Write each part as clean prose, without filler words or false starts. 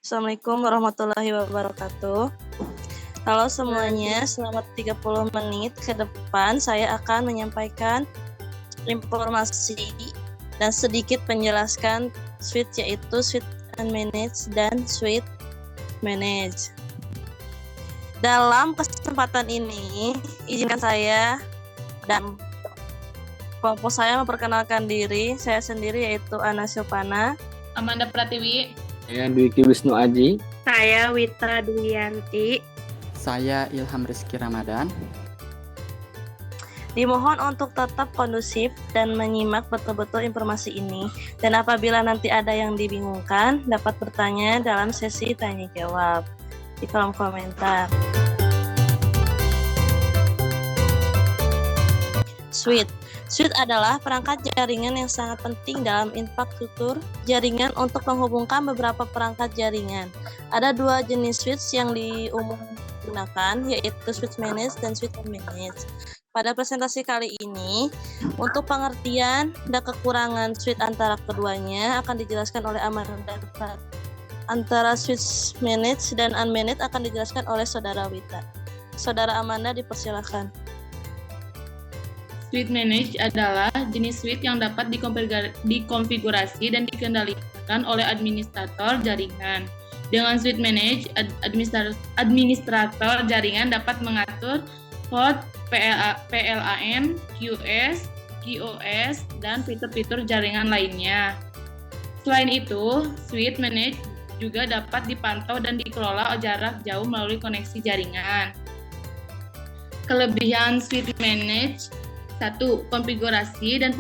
Assalamualaikum warahmatullahi wabarakatuh. Halo semuanya, selama 30 menit ke depan saya akan menyampaikan informasi dan sedikit menjelaskan switch, yaitu switch unmanaged dan switch managed. Dalam kesempatan ini, izinkan saya dan kelompok saya memperkenalkan diri. Saya sendiri yaitu Ana Silvana, Amanda Pratiwi, Saya Dwiki Wisnu Aji. Saya Wita Duyanti. Saya Ilham Rizky Ramadan. Dimohon untuk tetap kondusif dan menyimak betul-betul informasi ini. Dan apabila nanti ada yang dibingungkan, dapat bertanya dalam sesi tanya jawab di kolom komentar. Switch adalah perangkat jaringan yang sangat penting dalam infrastruktur jaringan untuk menghubungkan beberapa perangkat jaringan. Ada dua jenis switch yang diumumkan digunakan, yaitu switch managed dan switch unmanaged. Pada presentasi kali ini, untuk pengertian dan kekurangan switch antara keduanya akan dijelaskan oleh Amanda. Antara switch managed dan unmanaged akan dijelaskan oleh Saudara Wita. Saudara Amanda, dipersilakan. switch managed adalah jenis switch yang dapat dikonfigurasi dan dikendalikan oleh administrator jaringan. Dengan switch managed, administrator jaringan dapat mengatur port PLAN, QoS, dan fitur-fitur jaringan lainnya. Selain itu, switch managed juga dapat dipantau dan dikelola jarak jauh melalui koneksi jaringan. Kelebihan switch managed: 1. Konfigurasi dan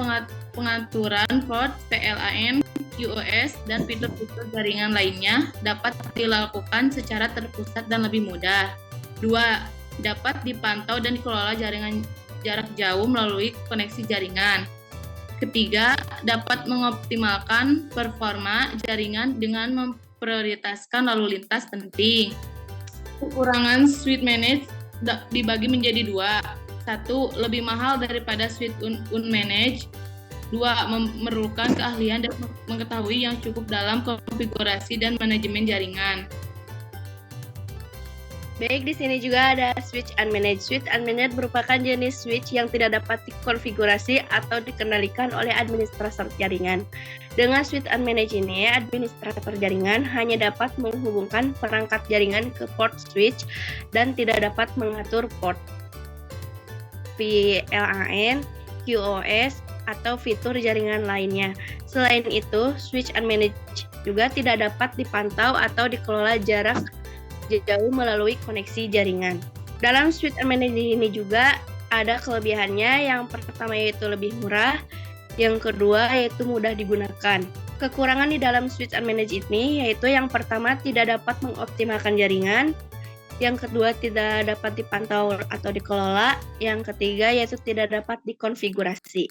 pengaturan port PLAN, QoS, dan fitur-fitur jaringan lainnya dapat dilakukan secara terpusat dan lebih mudah. 2. Dapat dipantau dan dikelola jaringan jarak jauh melalui koneksi jaringan. 3. Dapat mengoptimalkan performa jaringan dengan memprioritaskan lalu lintas penting. Kekurangan switch managed dibagi menjadi 2. 1. Lebih mahal daripada switch unmanaged. 2. Memerlukan keahlian dan mengetahui yang cukup dalam konfigurasi dan manajemen jaringan. Baik, di sini juga ada switch unmanaged. Switch unmanaged merupakan jenis switch yang tidak dapat dikonfigurasi atau dikendalikan oleh administrator jaringan. Dengan switch unmanaged ini, administrator jaringan hanya dapat menghubungkan perangkat jaringan ke port switch dan tidak dapat mengatur port PLAN, QoS, atau fitur jaringan lainnya. Selain itu, switch unmanaged juga tidak dapat dipantau atau dikelola jarak jauh melalui koneksi jaringan. Dalam switch unmanaged ini juga ada kelebihannya. Yang pertama yaitu lebih murah, yang kedua yaitu mudah digunakan. Kekurangan di dalam switch unmanaged ini yaitu yang pertama tidak dapat mengoptimalkan jaringan, yang kedua tidak dapat dipantau atau dikelola, yang ketiga yaitu tidak dapat dikonfigurasi.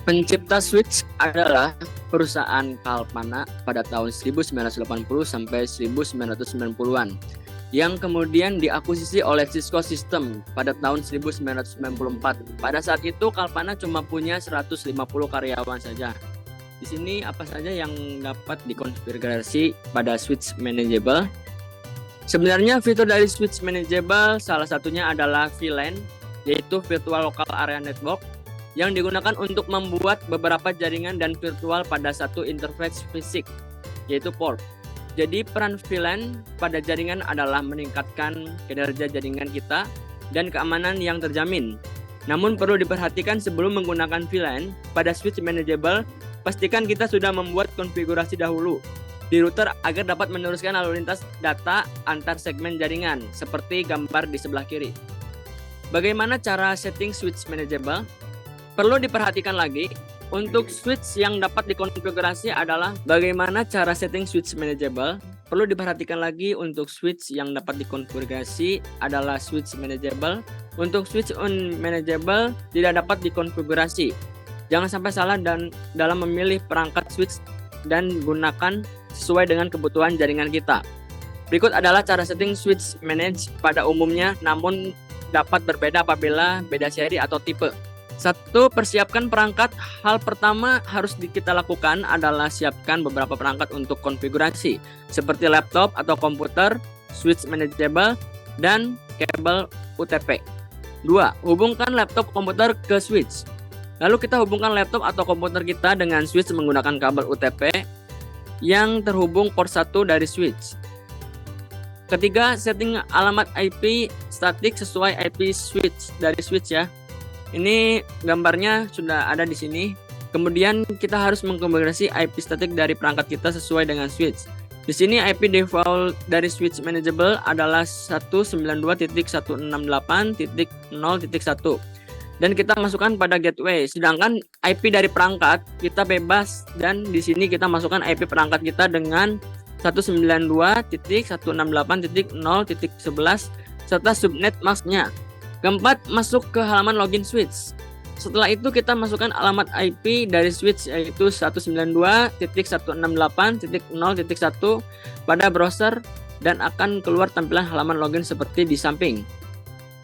Pencipta switch adalah perusahaan Kalpana pada tahun 1980 sampai 1990-an yang kemudian diakuisisi oleh Cisco System pada tahun 1994. Pada saat itu Kalpana cuma punya 150 karyawan saja. Di sini apa saja yang dapat dikonfigurasi pada switch manageable? Sebenarnya fitur dari switch manageable salah satunya adalah VLAN, yaitu Virtual Local Area Network, yang digunakan untuk membuat beberapa jaringan dan virtual pada satu interface fisik, yaitu port. Jadi peran VLAN pada jaringan adalah meningkatkan kinerja jaringan kita dan keamanan yang terjamin. Namun perlu diperhatikan sebelum menggunakan VLAN pada switch manageable, pastikan kita sudah membuat konfigurasi dahulu di router agar dapat meneruskan lalu lintas data antar segmen jaringan, seperti gambar di sebelah kiri. Bagaimana cara setting switch manageable? Perlu diperhatikan lagi, untuk switch yang dapat dikonfigurasi adalah bagaimana cara setting switch manageable. Perlu diperhatikan lagi, untuk switch yang dapat dikonfigurasi adalah switch manageable. Untuk switch unmanageable tidak dapat dikonfigurasi. Jangan sampai salah dalam memilih perangkat switch dan gunakan sesuai dengan kebutuhan jaringan kita. Berikut adalah cara setting switch managed pada umumnya, namun dapat berbeda apabila beda seri atau tipe. Satu, persiapkan perangkat. Hal pertama harus kita lakukan adalah siapkan beberapa perangkat untuk konfigurasi, seperti laptop atau komputer, switch manageable, dan kabel UTP. 2. Hubungkan laptop komputer ke switch. Lalu kita hubungkan laptop atau komputer kita dengan switch menggunakan kabel UTP yang terhubung port 1 dari switch. Ketiga, setting alamat IP statik sesuai IP switch dari switch ya. Ini gambarnya sudah ada di sini. Kemudian kita harus mengkonfigurasi IP statik dari perangkat kita sesuai dengan switch. Di sini IP default dari switch manageable adalah 192.168.0.1 dan kita masukkan pada gateway. Sedangkan IP dari perangkat kita bebas dan di sini kita masukkan IP perangkat kita dengan 192.168.0.11 serta subnet masknya. Keempat, masuk ke halaman login switch. Setelah itu kita masukkan alamat IP dari switch yaitu 192.168.0.1 pada browser dan akan keluar tampilan halaman login seperti di samping.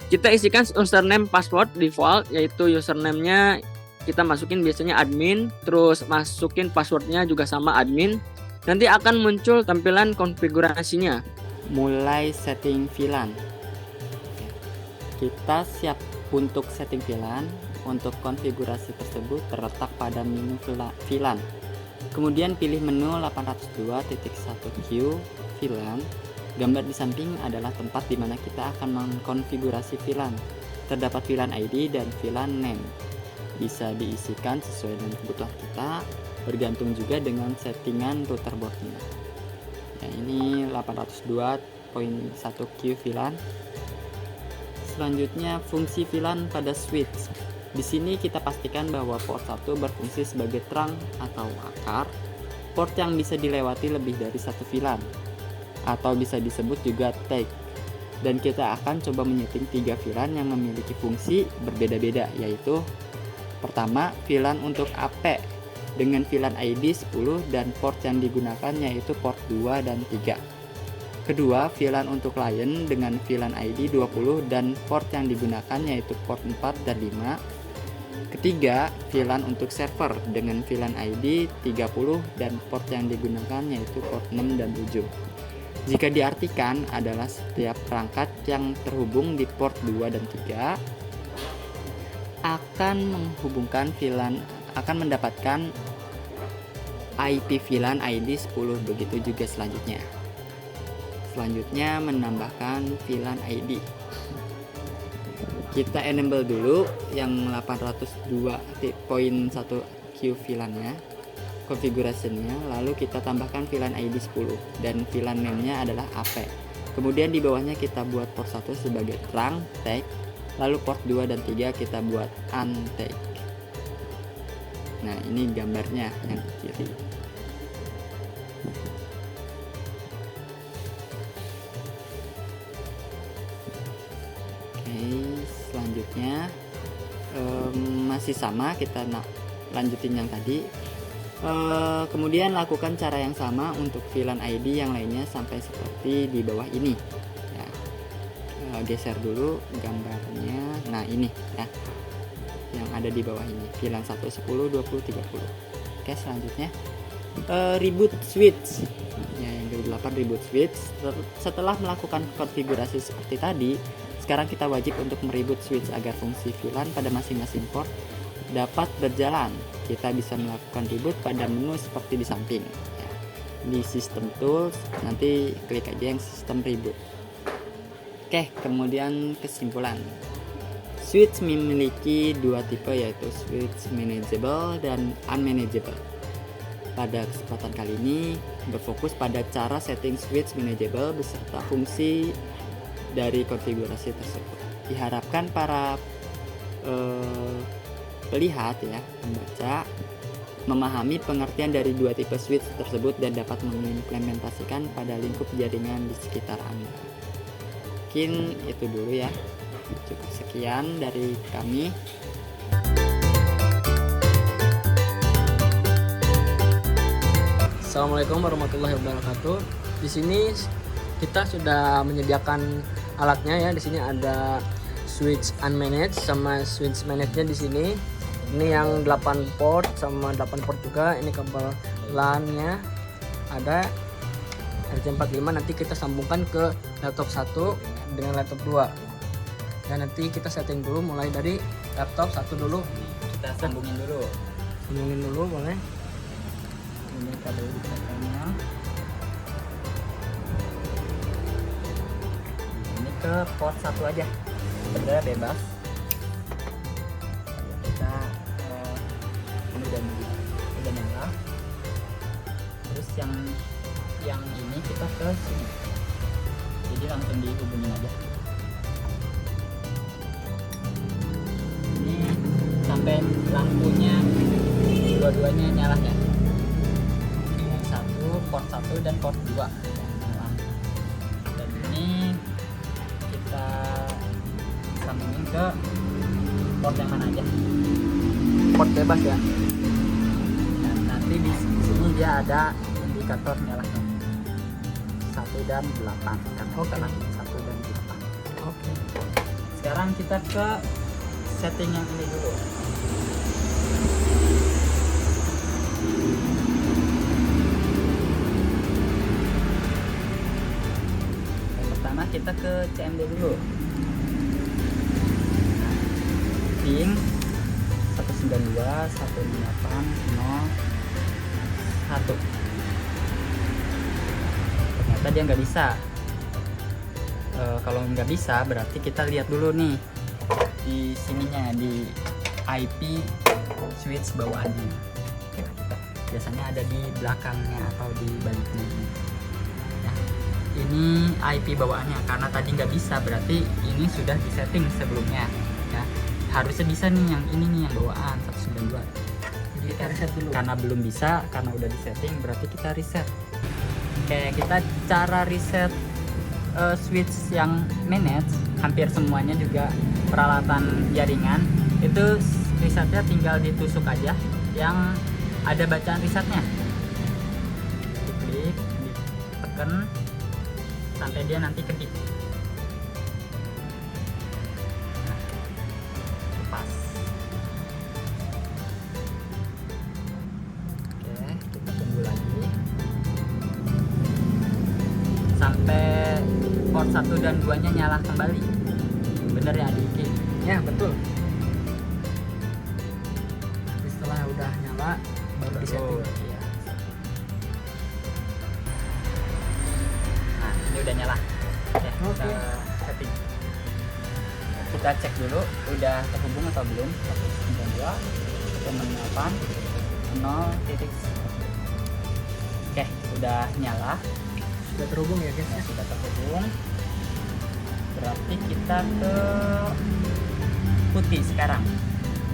Kita isikan username password default yaitu username-nya kita masukin biasanya admin, terus masukin passwordnya juga sama admin. Nanti akan muncul tampilan konfigurasinya. Mulai setting VLAN. Kita siap untuk setting VLAN. Untuk konfigurasi tersebut terletak pada menu VLAN. Kemudian pilih menu 802.1Q VLAN. Gambar di samping adalah tempat di mana kita akan mengkonfigurasi VLAN. Terdapat VLAN ID dan VLAN name. Bisa diisikan sesuai dengan kebutuhan kita, bergantung juga dengan settingan router boardnya. Nah, ini 802.1Q VLAN. Selanjutnya fungsi VLAN pada switch. Di sini kita pastikan bahwa port 1 berfungsi sebagai trunk atau akar, port yang bisa dilewati lebih dari satu VLAN atau bisa disebut juga tag. Dan kita akan coba menyeting 3 VLAN yang memiliki fungsi berbeda-beda, yaitu pertama VLAN untuk AP dengan VLAN ID 10 dan port yang digunakan yaitu port 2 dan 3. Kedua, VLAN untuk client dengan VLAN ID 20 dan port yang digunakan yaitu port 4 dan 5. Ketiga, VLAN untuk server dengan VLAN ID 30 dan port yang digunakan yaitu port 6 dan 7. Jika diartikan adalah setiap perangkat yang terhubung di port 2 dan 3 akan menghubungkan VLAN, akan mendapatkan IP VLAN ID 10. Begitu juga selanjutnya. Selanjutnya menambahkan VLAN ID. Kita enable dulu yang 802.1Q VLAN-nya, konfigurasinya, lalu kita tambahkan VLAN ID 10 dan VLAN name-nya adalah AP. Kemudian di bawahnya kita buat port 1 sebagai trunk tag, lalu port 2 dan 3 kita buat untag. Nah, ini gambarnya yang di kiri. Selanjutnya masih sama, kita lanjutin yang tadi. Kemudian lakukan cara yang sama untuk VLAN ID yang lainnya sampai seperti di bawah ini ya. Geser dulu gambarnya. Nah, ini ya yang ada di bawah ini, VLAN 1, 10, 20, 30. Oke, selanjutnya reboot switch ya, yang ke-8 reboot switch. Setelah melakukan konfigurasi seperti tadi, sekarang kita wajib untuk mereboot switch agar fungsi VLAN pada masing-masing port dapat berjalan. Kita bisa melakukan reboot pada menu seperti di samping ya. Di system tools nanti klik aja yang system reboot. Oke, kemudian kesimpulan. Switch memiliki dua tipe yaitu switch manageable dan unmanageable. Pada kesempatan kali ini berfokus pada cara setting switch manageable beserta fungsi dari konfigurasi tersebut. Diharapkan para pelihat ya, pembaca memahami pengertian dari dua tipe switch tersebut dan dapat mengimplementasikan pada lingkup jaringan di sekitar Anda. Mungkin itu dulu ya. Cukup sekian dari kami. Assalamualaikum warahmatullahi wabarakatuh. Di sini kita sudah menyediakan alatnya ya. Di sini ada switch unmanaged sama switch managed-nya di sini. Ini yang 8 port sama 8 port juga. Ini kabel LAN-nya ada RJ45. Nanti kita sambungkan ke laptop 1 dengan laptop 2. Dan nanti kita setting dulu mulai dari laptop 1 dulu. Kita sambungin dulu. Sambungin dulu boleh. Ini kabel ditekannya. Ini ke port 1 aja. Sebenarnya bebas. Kita ini udah nyala. Terus yang ini kita ke sini. Jadi langsung dihubungin aja. Ini sampai lampunya dua-duanya nyala ya. Port 1 dan port 2 nyala. Dan ini kita sambungin ke port yang mana aja. Port bebas ya. Dan nanti di sini dia ada indikator nyalanya 1 dan 8 karena kita langsung 1 dan 8. Oke. Sekarang kita ke setting yang ini dulu. Yang pertama kita ke CMD dulu. Ping 192 168 01. Ternyata dia nggak bisa. Kalau nggak bisa berarti kita lihat dulu nih di sininya, di IP switch bawaannya. Biasanya ada di belakangnya atau di baliknya. Ya, ini IP bawaannya, karena tadi nggak bisa berarti ini sudah disetting sebelumnya. Ya, harusnya bisa nih yang ini nih yang bawaan 192. Jadi kita reset dulu. Karena belum bisa, karena udah disetting berarti kita reset. Oke, kita cara reset switch yang manage hampir semuanya juga peralatan jaringan itu resetnya tinggal ditusuk aja yang ada bacaan resetnya. Diklik, ditekan sampai dia nanti kedip. Nah, lepas. Oke, kita tunggu lagi sampai port 1 dan 2 nya nyala kembali. Bener ya Adiki? Ya betul. Tapi setelah udah nyala baru di setting. Iya. Nah, ini udah nyala. Oke, Oke. kita setting. Kita cek dulu udah terhubung atau belum. 192 168 0. Oke, udah nyala. Sudah terhubung ya guys. Ya, sudah terhubung. Berarti kita ke putih sekarang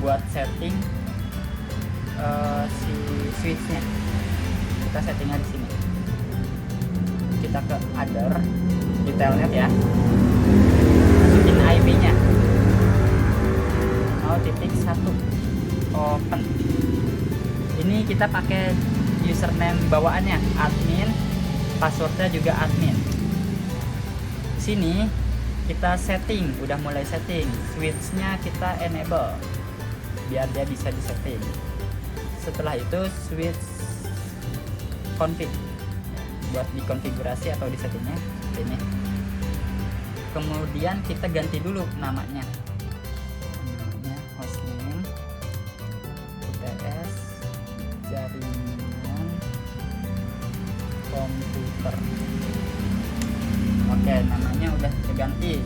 buat setting si switchnya. Kita settingnya di sini. Kita ke other di telnet ya. Masukin IP-nya 0.1 open. Ini kita pakai username bawaannya admin, passwordnya juga admin. Sini kita setting, udah mulai setting switchnya, kita enable biar dia bisa disetting. Setelah itu switch config buat dikonfigurasi atau disettingnya ini. Kemudian kita ganti dulu namanya hostname UTS jaringan komputer. Oke, namanya udah diganti.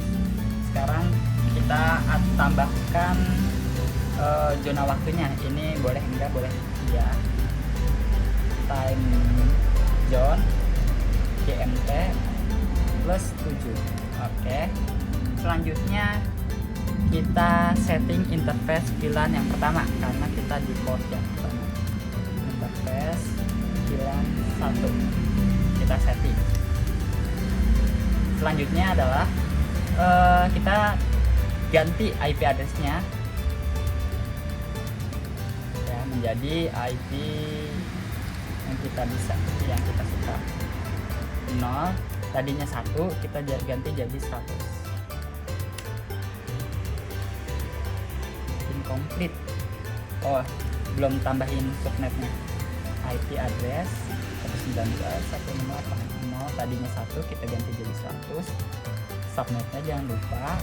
Sekarang kita tambahkan zona waktunya. Ini boleh enggak, boleh ya. Time zone GMT plus 7. Oke. Selanjutnya kita setting interface VLAN yang pertama karena kita di port yang pertama. Interface VLAN 1. Kita setting. Selanjutnya adalah kita ganti IP address-nya ya menjadi IP yang kita bisa, yang kita suka. 0 tadinya 1 kita ganti jadi 100. Incomplete. Oh, belum tambahin subnetnya. IP address 192.168.0 tadinya 1, kita ganti jadi 100. Subnetnya jangan lupa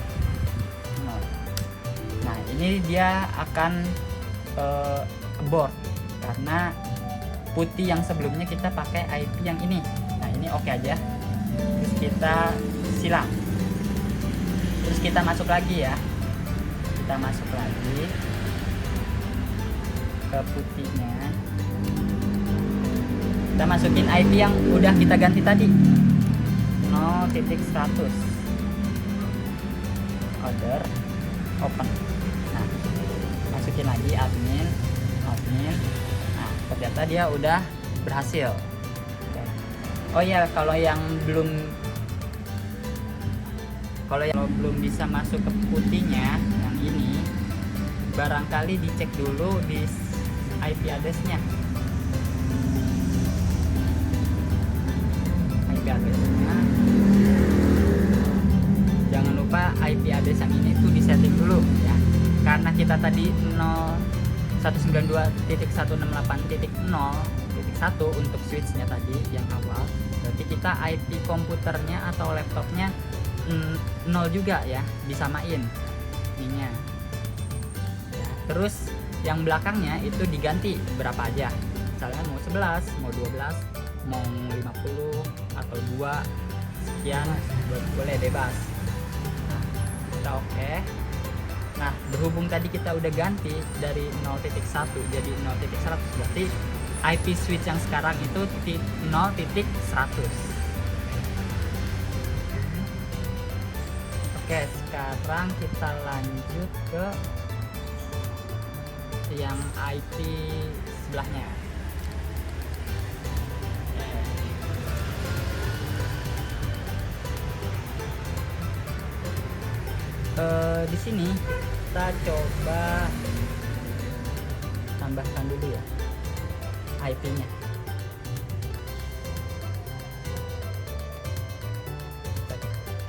0. Nah, ini dia akan abort karena putih yang sebelumnya kita pakai IP yang ini. Nah, ini oke aja. Terus kita silang. Terus kita masuk lagi ya. Kita masuk lagi ke putihnya. Kita masukin IP yang udah kita ganti tadi. 0.100. Order open. Nah, masukin lagi admin. Nah, ternyata dia udah berhasil. Oh ya, kalau yang belum bisa masuk ke putihnya yang ini, barangkali dicek dulu di IP address-nya. IP address-nya. Jangan lupa IP address yang ini tuh disetting dulu ya. Karena kita tadi 192.168.0.1 untuk switch-nya tadi yang awal. Berarti kita IP komputernya atau laptopnya 0 juga ya, disamain ininya ya. Terus yang belakangnya itu diganti berapa aja, misalnya mau 11, mau 12, mau 50 atau 2 sekian, boleh bebas. Nah, kita oke. Nah, berhubung tadi kita udah ganti dari 0.1 jadi 0.100, berarti IP switch yang sekarang itu 0.100. Oke, sekarang kita lanjut ke yang IP sebelahnya. Di sini kita coba tambahkan dulu ya IP-nya.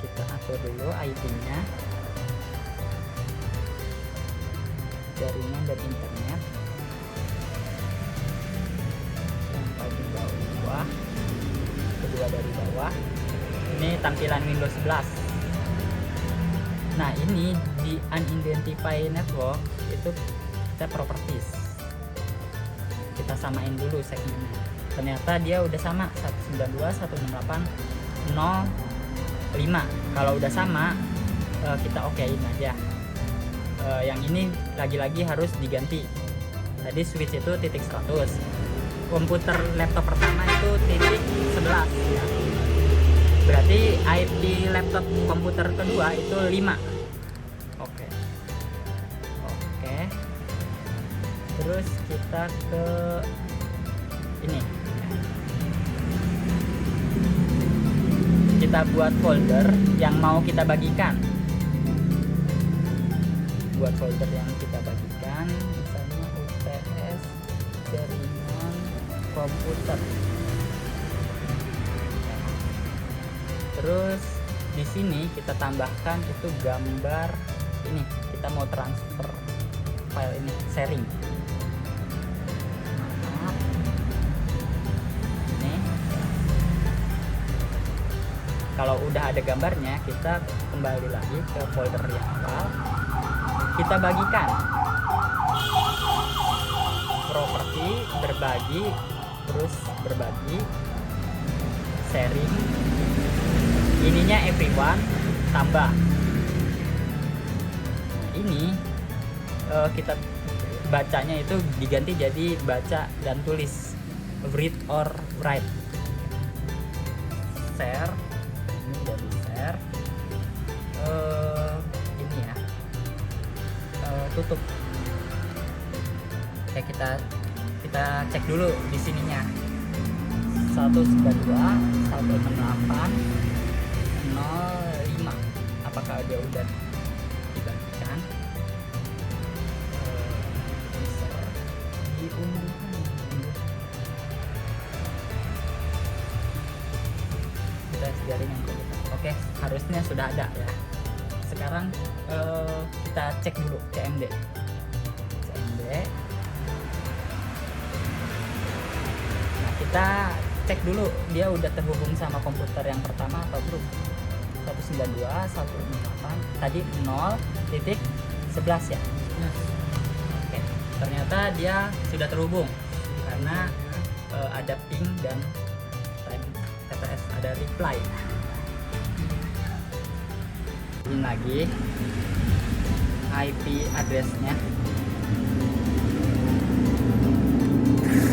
Kita atur dulu IP-nya, jaringan dan internet. Yang paling bawah, kedua dari bawah. Ini tampilan Windows 11. Nah, ini di unidentified network itu kita properties. Kita samain dulu segmennya. Ternyata dia udah sama 192.168.0.5. Kalau udah sama, kita okein aja. Yang ini lagi-lagi harus diganti. Tadi switch itu 100. Komputer laptop pertama itu 11 ya. Berarti IP laptop komputer kedua itu 5. Oke. Terus kita ke ini. Kita buat folder yang mau kita bagikan. Buat folder yang kita bagikan, misalnya UTS jaringan komputer. Terus di sini kita tambahkan itu gambar ini, kita mau transfer file ini, sharing. Ini kalau udah ada gambarnya, kita kembali lagi ke folder yang awal, kita bagikan properti, berbagi, terus berbagi, sharing, ininya everyone, tambah. Nah, ini kita bacanya itu diganti jadi baca dan tulis, read or write. Share, ini jadi share. Ini ya, tutup. Oke, kita cek dulu di sininya. 192.168.0.5 apakah dia udah dibagikan? Bisa diunduhkan. Kita jaringan komputer. Oke, harusnya sudah ada ya. Sekarang kita cek dulu CMD. kita cek dulu dia udah terhubung sama komputer yang pertama atau belum. 192.168 tadi 0.11 ya. Oke, ternyata dia sudah terhubung karena ada ping dan TPS, ada reply. Ini lagi IP address-nya.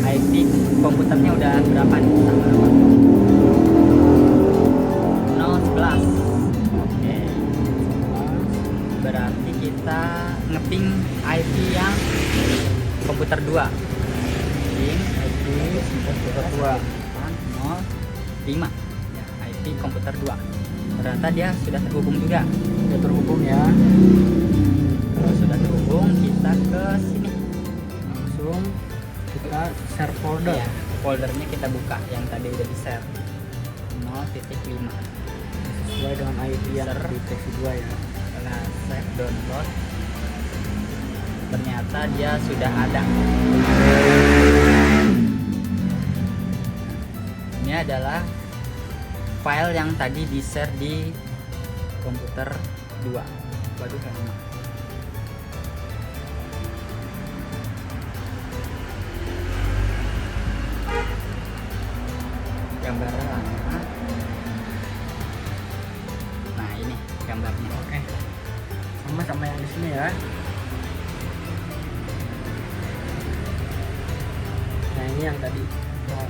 IP komputernya udah berapa nih? 011. Oke. Berarti kita ngeping IP yang komputer 2. Ping IP komputer 2 05. Ya, IP komputer 2. Ternyata dia sudah terhubung juga. Sudah terhubung ya. Kalau sudah terhubung, kita ke sini. Langsung kita share folder. Ya, foldernya kita buka yang tadi udah di share 0.5. Sesuai dengan IP yang deteksi 2 ya. Nah, save download. Ternyata dia sudah ada. Ini adalah file yang tadi di share di komputer 2. Waduh, lama. Gambarnya lama. Nah, ini gambarnya. Oke. Sama yang di sini ya. Nah, ini yang tadi kita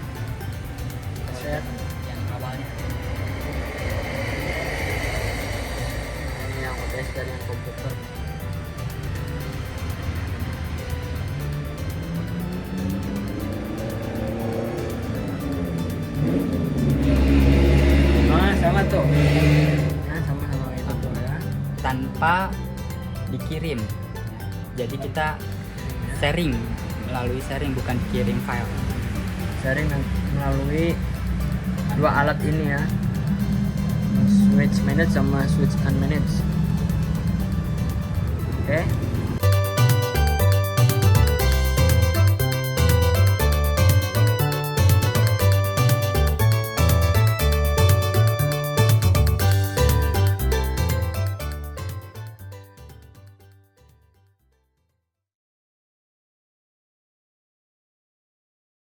share. Yang awalnya. Ini yang OS dari yang komputer. Nah, sama tuh. Nah, sama itu tuh ya. Tanpa dikirim. Jadi kita sharing, melalui sharing, bukan dikirim file. Sharing melalui dua alat ini ya, switch manage sama switch unmanage. Oke.